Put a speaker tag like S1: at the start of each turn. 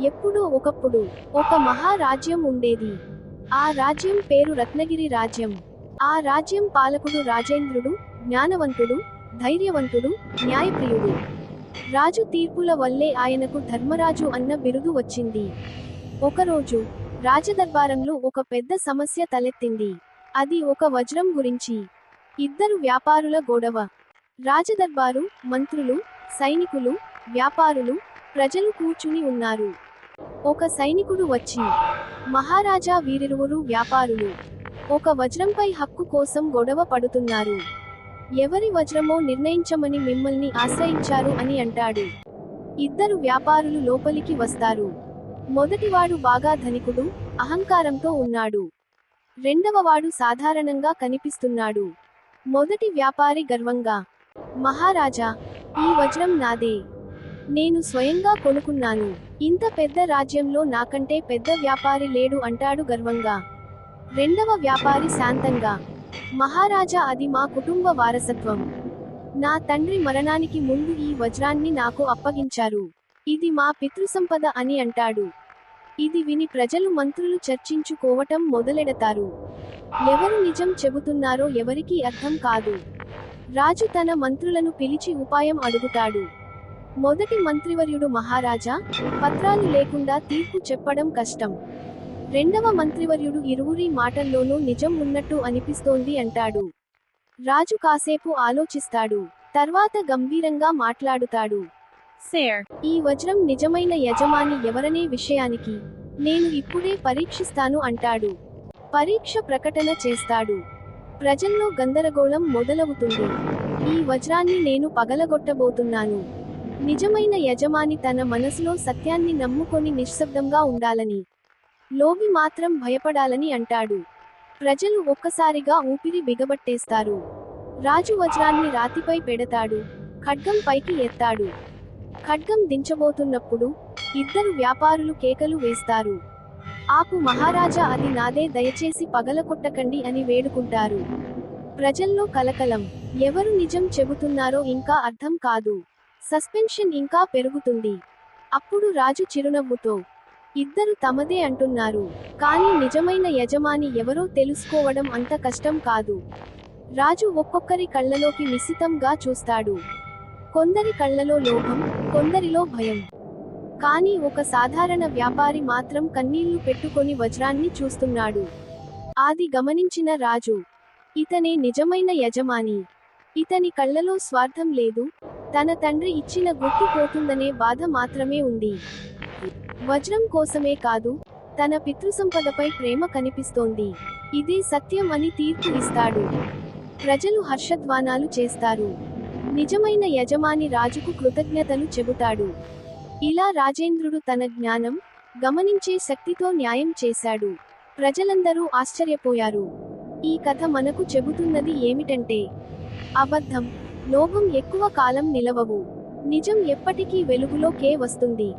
S1: ఎప్పుడో ఒకప్పుడు ఒక మహారాజ్యం ఉండేది. ఆ రాజ్యం పేరు రత్నగిరి రాజ్యం. ఆ రాజ్యం పాలకుడు రాజేంద్రుడు, జ్ఞానవంతుడు, ధైర్యవంతుడు, న్యాయప్రియుడు. రాజు తీర్పుల వల్లే ఆయనకు ధర్మరాజు అన్న బిరుదు వచ్చింది. ఒకరోజు రాజదర్బారంలో ఒక పెద్ద సమస్య తలెత్తింది. అది ఒక వజ్రం గురించి. ఇద్దరు వ్యాపారుల గొడవ. రాజదర్బారు, మంత్రులు, సైనికులు, వ్యాపారులు, ప్రజలు కూర్చుని ఉన్నారు. ఒక సైనికుడు వచ్చి, మహారాజా, వీరిరువురు వ్యాపారులు ఒక వజ్రంపై హక్కు కోసం గొడవ పడుతున్నారు. ఎవరి వజ్రమో నిర్ణయించమని మిమ్మల్ని ఆశ్రయించారు అని అంటాడు. ఇద్దరు వ్యాపారులు లోపలికి వస్తారు. మొదటివాడు బాగా ధనికుడు, అహంకారంతో ఉన్నాడు. రెండవవాడు సాధారణంగా కనిపిస్తున్నాడు. మొదటి వ్యాపారి గర్వంగా, మహారాజా, ఈ వజ్రం నాదే. నేను స్వయంగా కొనుక్కున్నాను. ఇంత పెద్ద రాజ్యంలో నాకంటే పెద్ద వ్యాపారి లేడు అంటాడు గర్వంగా. రెండవ వ్యాపారి శాంతంగా, మహారాజా, అది మా కుటుంబ వారసత్వం. నా తండ్రి మరణానికి ముందు ఈ వజ్రాన్ని నాకు అప్పగించారు. ఇది మా పితృసంపద అని అంటాడు. ఇది విని ప్రజలు, మంత్రులు చర్చించుకోవటం మొదలెడతారు. ఎవరు నిజం చెబుతున్నారో ఎవరికీ అర్థం కాదు. రాజు తన మంత్రులను పిలిచి ఉపాయం అడుగుతాడు. మొదటి మంత్రివర్యుడు, మహారాజా, పత్రాలు లేకుండా తీర్పు చెప్పడం కష్టం. రెండవ మంత్రివర్యుడు, ఇరువురి మాటల్లోనూ నిజం ఉన్నట్టు అనిపిస్తోంది అంటాడు. రాజు కాసేపు ఆలోచిస్తాడు. తర్వాత గంభీరంగా మాట్లాడుతాడు.
S2: సార్,
S1: ఈ వజ్రం నిజమైన యజమాని ఎవరనే విషయానికి నేను ఇప్పుడే పరీక్షిస్తాను అంటాడు. పరీక్ష ప్రకటన చేస్తాడు. ప్రజల్లో గందరగోళం మొదలవుతుంది. ఈ వజ్రాన్ని నేను పగలగొట్టబోతున్నాను. నిజమైన యజమాని తన మనసులో సత్యాన్ని నమ్ముకొని నిశ్శబ్దంగా ఉండాలని, లోభి మాత్రం భయపడాలని అంటాడు. ప్రజలు ఒక్కసారిగా ఊపిరి బిగబట్టేస్తారు. రాజు వజ్రాన్ని రాతిపై పెడతాడు. ఖడ్గం పైకి ఎత్తాడు. ఖడ్గం దించబోతున్నప్పుడు ఇద్దరు వ్యాపారులు కేకలు వేస్తారు. ఆపు మహారాజా, అది నాదే, దయచేసి పగలకొట్టకండి అని వేడుకుంటారు. ప్రజల్లో కలకలం. ఎవరు నిజం చెబుతున్నారో ఇంకా అర్థం కాదు. సస్పెన్షన్ ఇంకా పెరుగుతుంది. అప్పుడు రాజు చిరునవ్వుతో, ఇద్దరు తమదే అంటున్నారు, కానీ నిజమైన యజమాని ఎవరో తెలుసుకోవడం అంత కష్టం కాదు. రాజు ఒక్కొక్కరి కళ్ళలోకి నిశితంగా చూస్తాడు. కొందరి కళ్ళలో లోభం, కొందరిలో భయం. కానీ ఒక సాధారణ వ్యాపారి మాత్రం కన్నీళ్లు పెట్టుకొని వజ్రాన్ని చూస్తున్నాడు. అది గమనించిన రాజు, ఇతనే నిజమైన యజమాని. ఇతని కళ్ళలో స్వార్థం లేదు. తన తండ్రి ఇచ్చిన గుర్తు పోతుందనే బాధ మాత్రమే ఉంది. వజ్రం కోసమే కాదు, తన పితృసంపదపై ప్రేమ కనిపిస్తోంది. ఇదే సత్యం అని తీర్పు ఇస్తాడు. ప్రజలు హర్షధ్వానాలు చేస్తారు. నిజమైన యజమాని రాజుకు కృతజ్ఞతలు చెబుతాడు. ఇలా రాజేంద్రుడు తన జ్ఞానం, గమనించే శక్తితో న్యాయం చేశాడు. ప్రజలందరూ ఆశ్చర్యపోయారు. ఈ కథ మనకు చెబుతున్నది ఏమిటంటే, అబద్ధం, లోభం ఎక్కువ కాలం నిలవవు. నిజం ఎప్పటికీ వెలుగులోకే వస్తుంది.